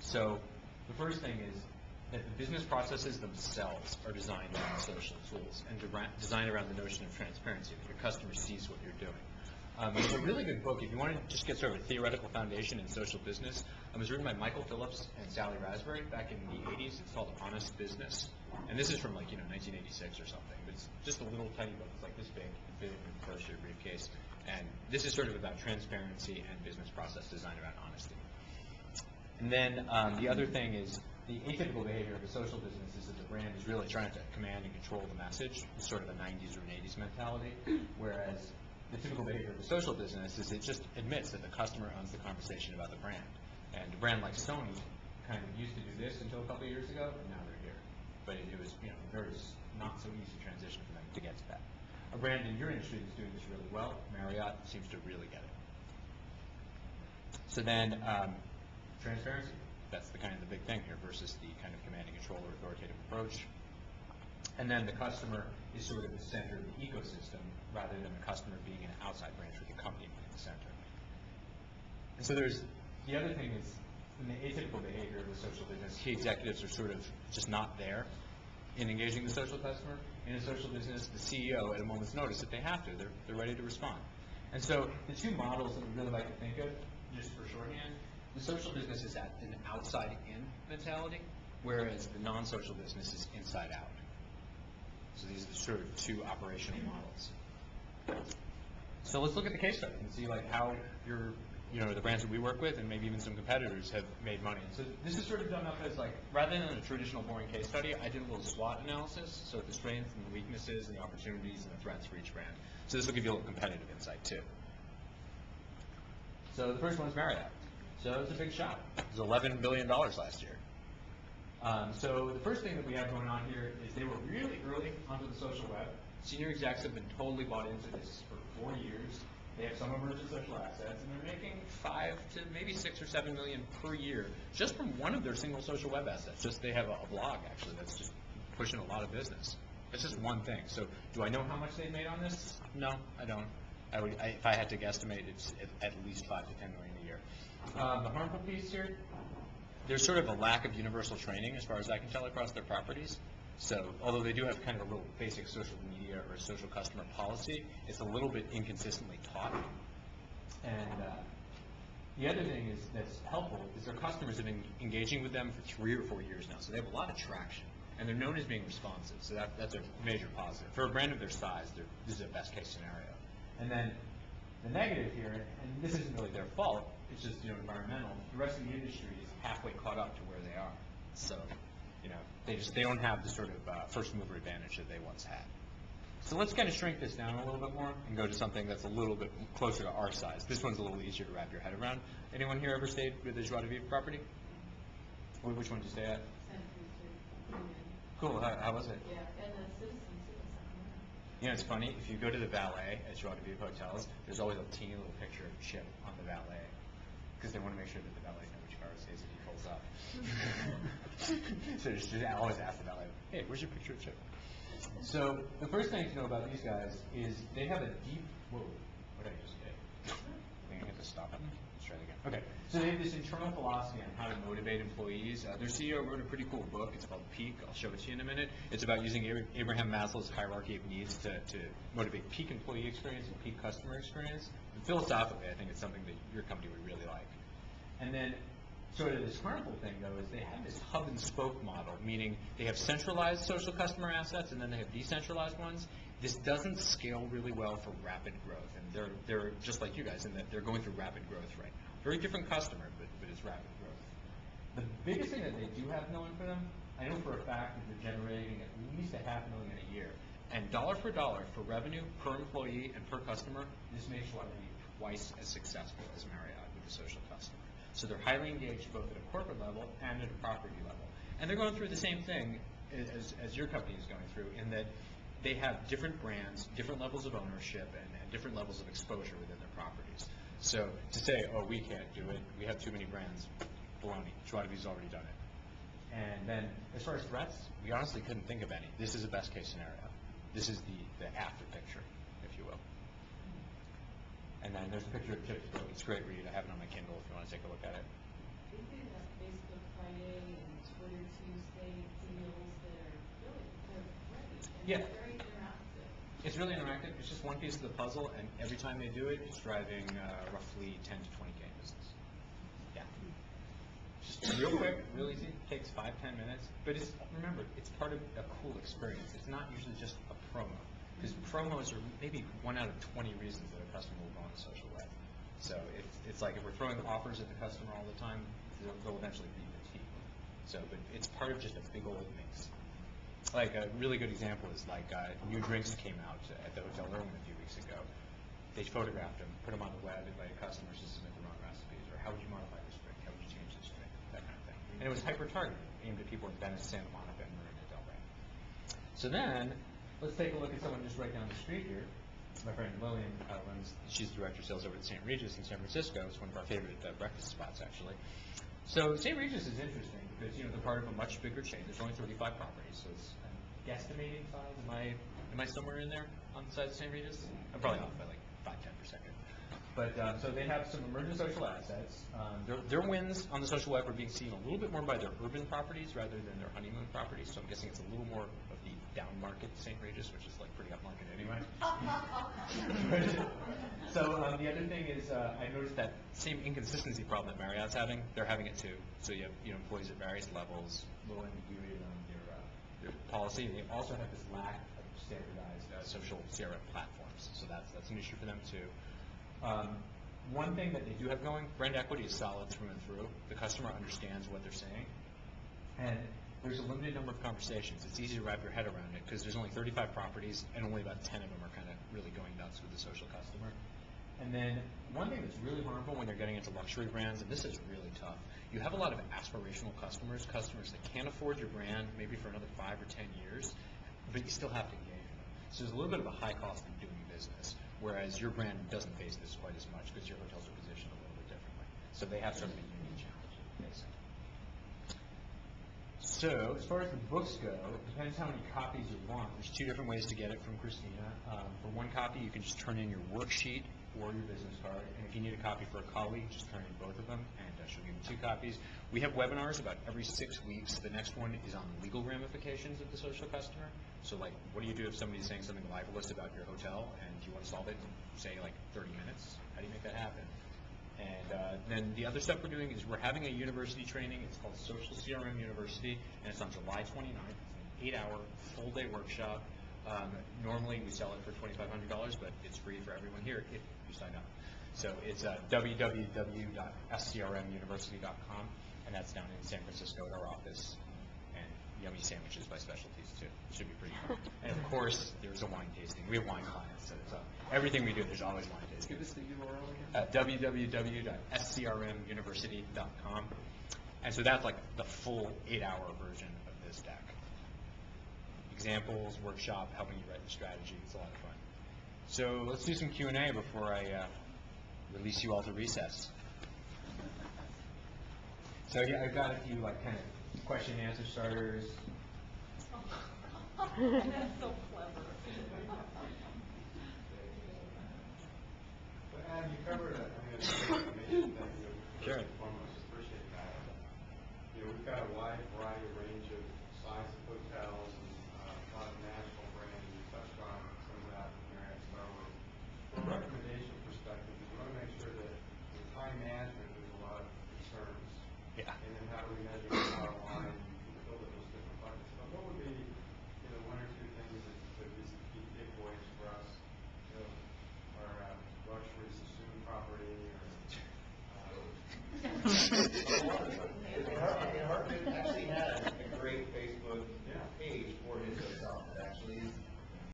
So the first thing is that the business processes themselves are designed around social tools and designed around the notion of transparency, that your customer sees what you're doing. It's a really good book. If you want to just get sort of a theoretical foundation in social business, it was written by Michael Phillips and Sally Raspberry back in the 80s. It's called Honest Business. And this is from 1986 or something. But it's just a little tiny book. It's like this big. You fit it in your purse or your briefcase. And this is sort of about transparency and business process design around honesty. And then the other thing is the atypical behavior of a social business is that the brand is really trying to command and control the message. It's sort of a 90s or an 80s mentality, whereas the typical behavior of a social business is it just admits that the customer owns the conversation about the brand. And a brand like Sony kind of used to do this until a couple of years ago, and now they're here. But it was very not so easy transition for them to get to that. A brand in your industry that's doing this really well, Marriott, seems to really get it. So then, transparency. That's the kind of the big thing here versus the kind of command and control or authoritative approach. And then the customer is sort of the center of the ecosystem rather than the customer being an outside branch with the company being the center. And so there's, the other thing is, in the atypical behavior of the social business, key executives are sort of just not there in engaging the social customer. In a social business, the CEO, at a moment's notice, if they have to, they're ready to respond. And so the two models that we really like to think of, just for shorthand, the social business is at an outside-in mentality, whereas the non-social business is inside-out. So these are the sort of two operational models. So let's look at the case study and see how the brands that we work with and maybe even some competitors have made money. So this is sort of done up as rather than a traditional boring case study, I did a little SWOT analysis, so the strengths and the weaknesses and the opportunities and the threats for each brand. So this will give you a little competitive insight too. So the first one is Marriott. So it's a big shop. It was $11 billion last year. So the first thing that we have going on here is they were really early onto the social web. Senior execs have been totally bought into this for 4 years. They have some emergent social assets, and they're making 5 to maybe 6 or 7 million per year just from one of their single social web assets. Just they have a blog actually that's just pushing a lot of business. It's just one thing. So do I know how much they made on this? No, I don't. If I had to guesstimate, it's at least 5 to 10 million a year. The harmful piece here, there's sort of a lack of universal training as far as I can tell across their properties. So although they do have kind of a little basic social media or social customer policy, it's a little bit inconsistently taught. And the other thing that's helpful is their customers have been engaging with them for 3 or 4 years now. So they have a lot of traction. And they're known as being responsive. So that's a major positive. For a brand of their size, this is a best case scenario. And then the negative here, and this isn't really their fault, it's just environmental. The rest of the industry is halfway caught up to where they are. So, they don't have the sort of first mover advantage that they once had. So let's kind of shrink this down a little bit more and go to something that's a little bit closer to our size. This one's a little easier to wrap your head around. Anyone here ever stayed with a Joie de Vivre property? Which one did you stay at? Cool. How was it? Yeah, and the Citizens. It's funny, if you go to the valet at Joie de Vivre hotels, there's always a teeny little picture of Chip on the valet, because they want to make sure that the valet knows which car it is if he pulls up. So just always ask the valet, hey, where's your picture of Chip? So the first thing to know about these guys is they have a deep, whoa, what did I just hit? I think I hit the stop button. Let's try it again. Okay, so they have this internal philosophy on how to motivate employees. Their CEO wrote a pretty cool book. It's called Peak. I'll show it to you in a minute. It's about using Abraham Maslow's hierarchy of needs to motivate peak employee experience and peak customer experience. And philosophically, I think it's something that your company would really like. And then sort of this harmful thing, though, is they have this hub and spoke model, meaning they have centralized social customer assets and then they have decentralized ones. This doesn't scale really well for rapid growth, and they're just like you guys in that they're going through rapid growth right now. Very different customer, but it's rapid growth. The biggest thing that they do have going for them, I know for a fact that they're generating at least $500,000 a year, and dollar for revenue per employee and per customer, this makes Joie de Vivre twice as successful as Marriott with the social customer. So they're highly engaged both at a corporate level and at a property level. And they're going through the same thing as your company is going through, in that they have different brands, different levels of ownership, and different levels of exposure within their properties. So to say, oh, we can't do it, we have too many brands, baloney. Joie de Vivre's already done it. And then as far as threats, we honestly couldn't think of any. This is a best case scenario. This is the after picture, if you will. And then there's a picture of Chip's book. It's a great read. I have it on my Kindle if you want to take a look at it. They did a Facebook Yeah. Very interactive. It's really interactive. It's just one piece of the puzzle, and every time they do it, it's driving roughly 10 to 20K business. Yeah. Just real quick, real easy. Takes 5-10 minutes. But it's, remember, it's part of a cool experience. It's not usually just a promo. Because promos are maybe 1 out of 20 reasons that a customer will go on the social web. So it's like if we're throwing offers at the customer all the time, they'll eventually be fatigued. So, but it's part of just a big old mix. Like a really good example is like new drinks came out at the Hotel Irwin a few weeks ago. They photographed them, put them on the web, invited customers to submit their own recipes, or how would you modify this drink? How would you change this drink? That kind of thing. And it was hyper-targeted, aimed at people in Venice, Santa Monica, and Marina del Rey. So then, let's take a look at someone just right down the street here. My friend Lillian she's director of sales over at St. Regis in San Francisco. It's one of our favorite breakfast spots, actually. So St. Regis is interesting because, you know, they're part of a much bigger chain. There's only 35 properties, so it's guesstimating size. Am I somewhere in there on the size of St. Regis? I'm probably off by like 5-10%. But so they have some emerging social assets. Their wins on the social web are being seen a little bit more by their urban properties rather than their honeymoon properties. So I'm guessing it's a little more of the down market St. Regis, which is like pretty up market anyway. So the other thing is I noticed that same inconsistency problem that Marriott's having, they're having it too. So you have employees at various levels, little ambiguity around their policy, and they also have this lack of standardized social CRM platforms. So that's an issue for them too. One thing that they do have going, brand equity is solid through and through. The customer understands what they're saying, and there's a limited number of conversations. It's easy to wrap your head around it because there's only 35 properties, and only about 10 of them are kind of really going nuts with the social customer. And then one thing that's really harmful when they're getting into luxury brands, and this is really tough, you have a lot of aspirational customers that can't afford your brand maybe for another 5 or 10 years, but you still have to engage them. So there's a little bit of a high cost of doing business, whereas your brand doesn't face this quite as much because your hotels are positioned a little bit differently. So they have sort of a unique challenge that they're facing. So as far as the books go, it depends how many copies you want. There's 2 different ways to get it from Christina. For 1 copy, you can just turn in your worksheet or your business card, and if you need a copy for a colleague, just turn in both of them, and she'll give you 2 copies. We have webinars about every 6 weeks. The next one is on legal ramifications of the social customer. So like, what do you do if somebody's saying something libelous about your hotel, and you want to solve it in, say, like 30 minutes? How do you make that happen? And then the other stuff we're doing is we're having a university training. It's called Social CRM University, and it's on July 29th. It's an 8-hour, full-day workshop. Normally we sell it for $2,500, but it's free for everyone here if you sign up. So it's www.sCRMuniversity.com, and that's down in San Francisco at our office. And yummy sandwiches by specialties too. It should be pretty fun. And of course, there's a wine tasting. We have wine clients, so it's, everything we do, there's always wine tasting. Give us the URL www.sCRMuniversity.com. again. And so that's like the full 8-hour version of this deck. Examples, workshop, helping you write the strategy. It's a lot of fun. So let's do some Q&A before I release you all to recess. So yeah, I've got a few like kind of question and answer starters. That's so clever. But Adam, you covered a information thing. Sure. First and foremost, appreciate that. You know, we've got a wide variety of range of size of hotels and a lot of national brands. You touched on some of that with Marriott Starwood. From a recommendation perspective, we want to make sure that with time management, there's a lot of concerns. Yeah. And then how do we measure the bottom line and fill those different buckets? But what would be, you know, 1 or 2 things that would be some key takeaways for us? You know, our luxury Sassoon property, or